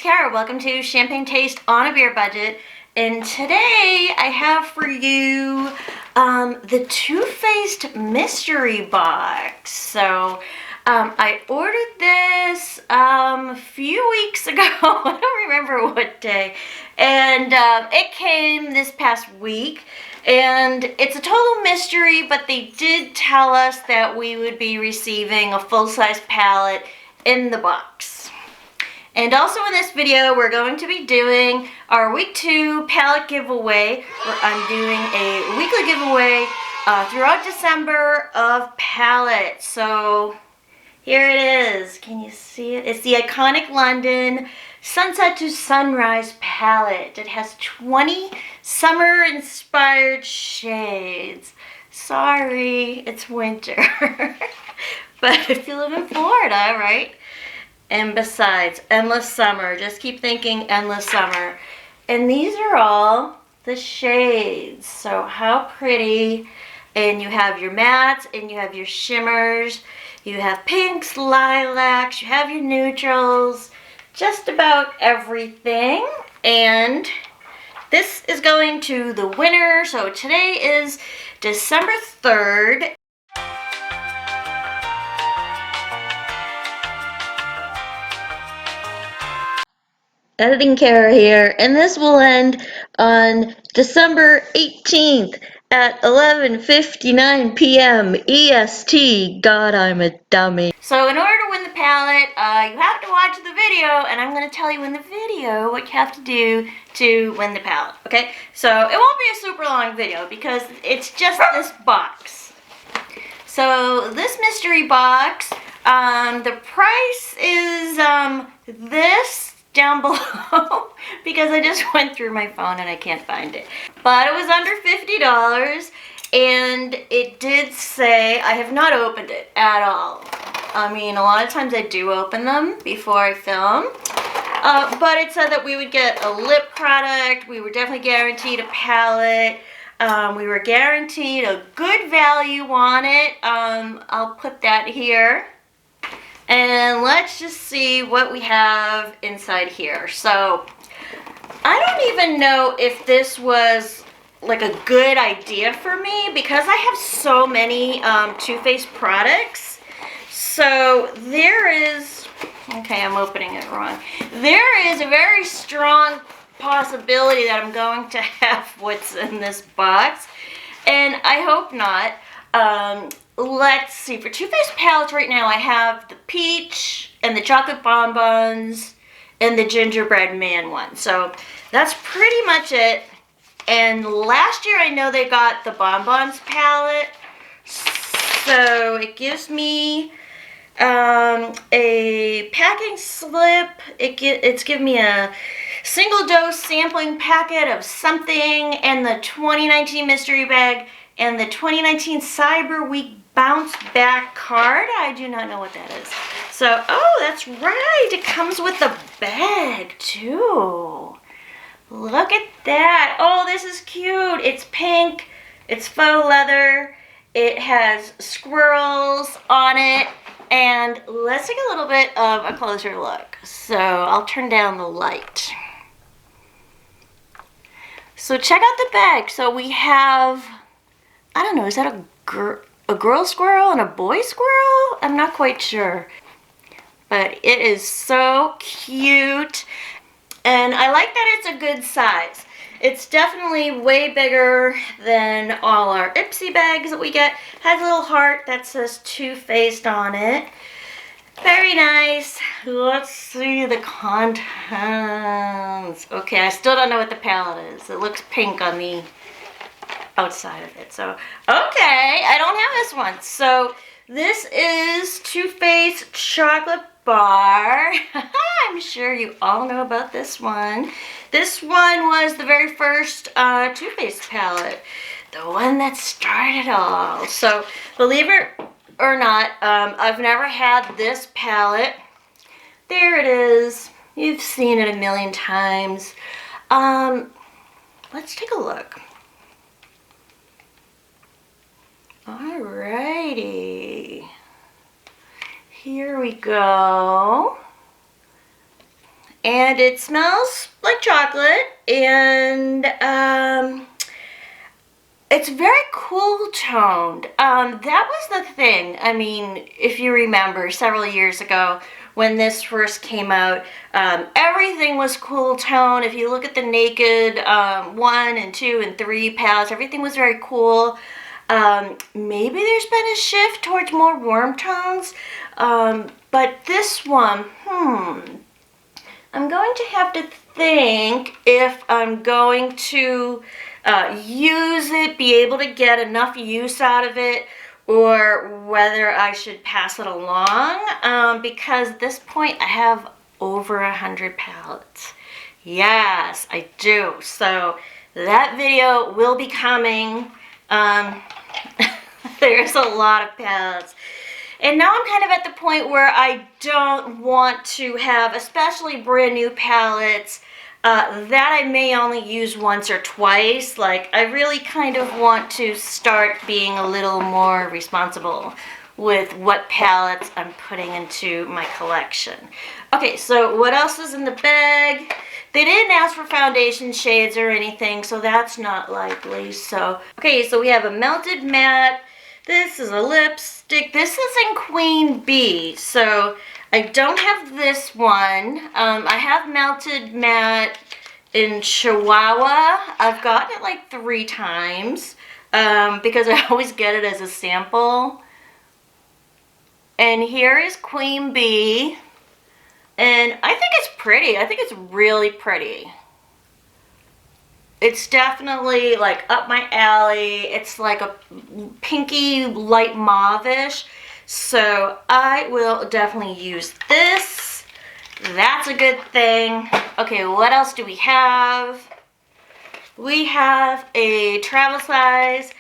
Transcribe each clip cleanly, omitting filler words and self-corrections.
Mascara. Welcome to Champagne Taste on a Beer Budget. And today I have for you the Too Faced Mystery Box. So I ordered this a few weeks ago. I don't remember what day. And it came this past week. And it's a total mystery, but they did tell us that we would be receiving a full-size palette in the box. And also in this video, we're going to be doing our week 2 palette giveaway, where I'm doing a weekly giveaway throughout December of palettes. So here it is. Can you see it? It's the iconic London Sunset to Sunrise palette. It has 20 summer-inspired shades. Sorry, it's winter. But if you live in Florida, right? And besides, endless summer. Just keep thinking endless summer. And these are all the shades. So how pretty. And you have your mattes and you have your shimmers. You have pinks, lilacs, you have your neutrals. Just about everything. And this is going to the winner. So today is December 3rd. Editing Kara here, and this will end on December 18th at 11:59 p.m. EST. God, I'm a dummy. So in order to win the palette, you have to watch the video, and I'm going to tell you in the video what you have to do to win the palette, okay? So it won't be a super long video because it's just this box. So this mystery box, the price is this down below because I just went through my phone and I can't find it. But it was under $50 and it did say, I have not opened it at all. I mean, a lot of times I do open them before I film. But it said that we would get a lip product, we were definitely guaranteed a palette, we were guaranteed a good value on it. I'll put that here. And let's just see what we have inside here. So, I don't even know if this was like a good idea for me because I have so many Too Faced products. So, there is, okay, I'm opening it wrong. There is a very strong possibility that I'm going to have what's in this box. And I hope not. Let's see, for Too Faced palettes right now, I have the peach and the chocolate bonbons and the gingerbread man one. So that's pretty much it. And last year I know they got the bonbons palette. So it gives me a packing slip. It's giving me a single dose sampling packet of something and the 2019 mystery bag and the 2019 Cyber Week bounce back card. I do not know what that is. So, oh, that's right. It comes with the bag too. Look at that. Oh, this is cute. It's pink. It's faux leather. It has squirrels on it. And let's take a little bit of a closer look. So, I'll turn down the light. So, check out the bag. So, we have, I don't know, is that a girl squirrel and a boy squirrel? I'm not quite sure. But it is so cute. And I like that it's a good size. It's definitely way bigger than all our Ipsy bags that we get. Has a little heart that says Too Faced on it. Very nice. Let's see the contents. Okay, I still don't know what the palette is. It looks pink on the outside of it. So, okay, I don't have this one. So, this is Too Faced Chocolate Bar. I'm sure you all know about this one. This one was the very first Too Faced palette. The one that started it all. So, believe it or not, I've never had this palette. There it is. You've seen it a million times. Let's take a look. Alrighty, here we go. and it smells like chocolate, and it's very cool toned. That was the thing. I mean, if you remember several years ago when this first came out, everything was cool tone. If you look at the Naked 1 and 2 and 3 palettes, everything was very cool. Maybe there's been a shift towards more warm tones, but this one, I'm going to have to think if I'm going to use it, be able to get enough use out of it, or whether I should pass it along, because at this point I have over 100 palettes. Yes, I do. So that video will be coming. There's a lot of palettes. And now I'm kind of at the point where I don't want to have, especially brand new palettes, that I may only use once or twice. Like, I really kind of want to start being a little more responsible with what palettes I'm putting into my collection. Okay, so what else is in the bag? They didn't ask for foundation shades or anything, so that's not likely. So, okay, so we have a melted matte. This is a lipstick. This is in Queen Bee, so I don't have this one. I have melted matte in Chihuahua. I've gotten it like 3 times because I always get it as a sample. And here is Queen Bee. And I think it's pretty. I think it's really pretty. It's definitely like up my alley. It's like a pinky light mauve-ish. So I will definitely use this. That's a good thing. Okay, what else do we have? We have a travel size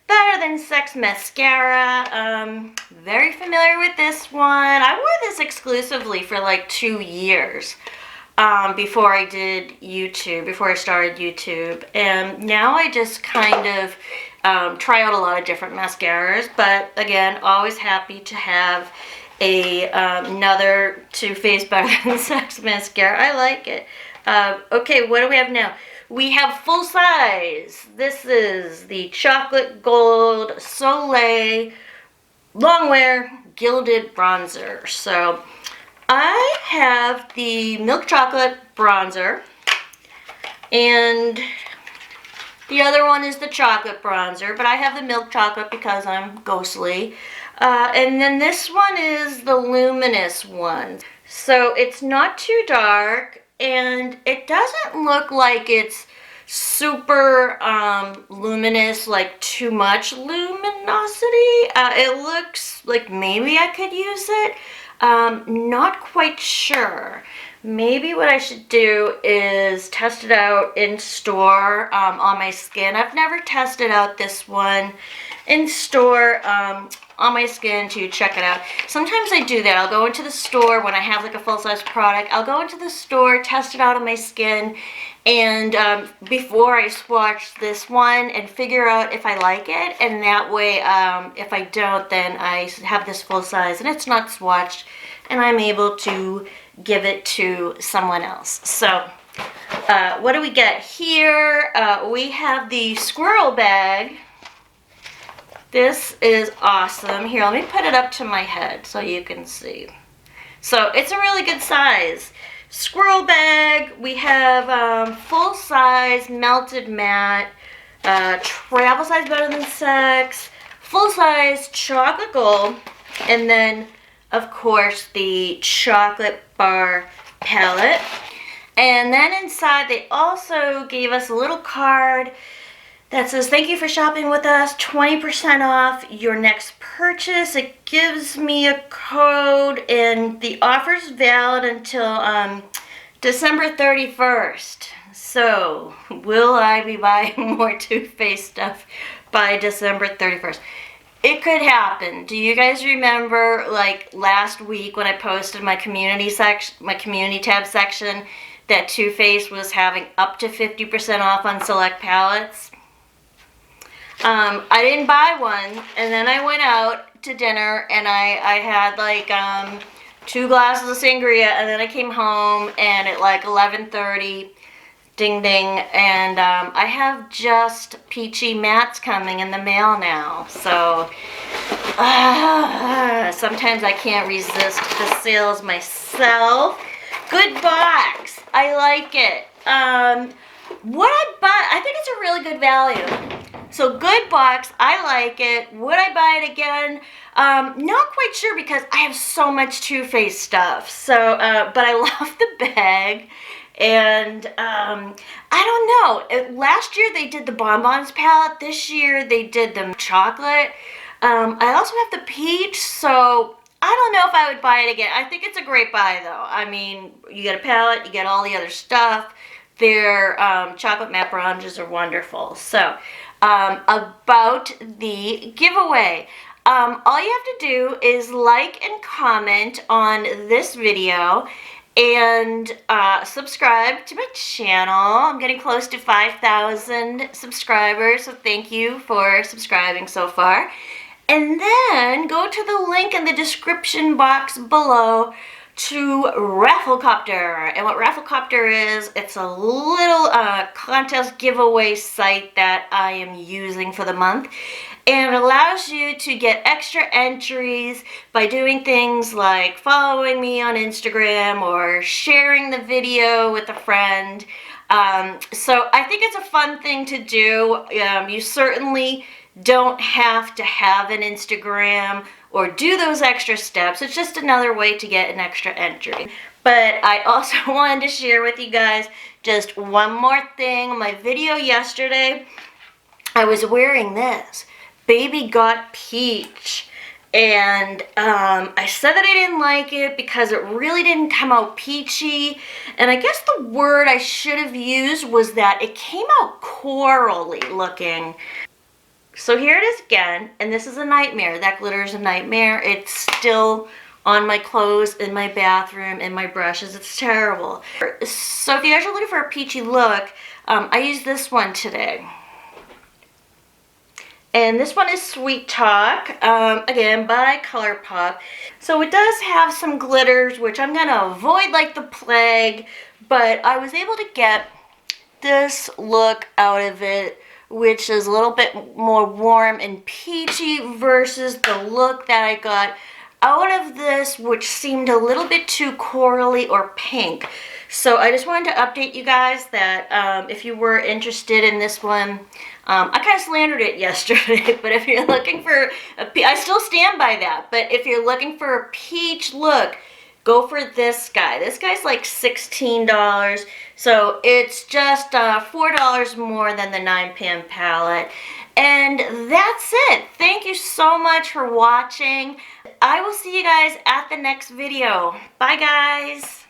Better Than Sex mascara. Very familiar with this one. I wore this exclusively for like 2 years. Before I did YouTube, before I started YouTube, and now I just kind of try out a lot of different mascaras, but again, always happy to have another Too Faced Better Than Sex mascara. I like it. Okay, what do we have now? We have full size. This is the Chocolate Gold Soleil Longwear Gilded Bronzer. So I have the Milk Chocolate Bronzer, and the other one is the Chocolate Bronzer, but I have the Milk Chocolate because I'm ghostly. And then this one is the Luminous one. So it's not too dark, and it doesn't look like it's super luminous, like too much luminosity. It looks like maybe I could use it. Not quite sure. Maybe what I should do is test it out in store on my skin. I've never tested out this one in store on my skin to check it out. Sometimes I do that. I'll go into the store when I have like a full-size product. I'll go into the store, test it out on my skin, and before I swatch this one and figure out if I like it, and that way if I don't, then I have this full size and it's not swatched and I'm able to give it to someone else. So what do we get here? We have the squirrel bag. This is awesome. Here, let me put it up to my head so you can see. So it's a really good size. Squirrel bag. We have full size melted matte, travel size Better Than Sex, full size chocolate gold, and then of course the chocolate bar palette. And then inside they also gave us a little card that says, thank you for shopping with us, 20% off your next purchase. It gives me a code, and the offer's valid until December 31st. So, will I be buying more Too Faced stuff by December 31st? It could happen. Do you guys remember, like, last week when I posted my community tab section, that Too Faced was having up to 50% off on select palettes? I didn't buy one, and then I went out to dinner and I had like 2 glasses of sangria, and then I came home and at like 11:30, ding ding, and I have just peachy mattes coming in the mail now. So sometimes I can't resist the sales myself. Good box. I like it. Would I buy? I think it's a really good value. So good box. I like it. Would I buy it again? Not quite sure because I have so much Too Faced stuff. So, but I love the bag. And I don't know. Last year they did the Bonbons palette. This year they did the chocolate. I also have the peach. So I don't know if I would buy it again. I think it's a great buy though. I mean, you get a palette, you get all the other stuff. Their chocolate matte bronzes are wonderful. So about the giveaway. All you have to do is like and comment on this video and subscribe to my channel. I'm getting close to 5,000 subscribers, so thank you for subscribing so far. And then go to the link in the description box below to Rafflecopter. And what Rafflecopter is, it's a little contest giveaway site that I am using for the month. And it allows you to get extra entries by doing things like following me on Instagram or sharing the video with a friend. So I think it's a fun thing to do. You certainly don't have to have an Instagram or do those extra steps. It's just another way to get an extra entry. But I also wanted to share with you guys just one more thing. My video yesterday, I was wearing this Baby Got Peach, and I said that I didn't like it because it really didn't come out peachy, and I guess the word I should have used was that it came out corally looking. So here it is again, and this is a nightmare. That glitter is a nightmare. It's still on my clothes, in my bathroom, in my brushes. It's terrible. So if you guys are looking for a peachy look, I used this one today. And this one is Sweet Talk, again, by Colourpop. So it does have some glitters, which I'm going to avoid like the plague, but I was able to get this look out of it, which is a little bit more warm and peachy versus the look that I got out of this, which seemed a little bit too corally or pink. So I just wanted to update you guys that if you were interested in this one, I kind of slandered it yesterday, but if you're looking for I still stand by that, but if you're looking for a peach look, go for this guy. This guy's like $16, so it's just $4 more than the 9pan palette. And that's it. Thank you so much for watching. I will see you guys at the next video. Bye, guys.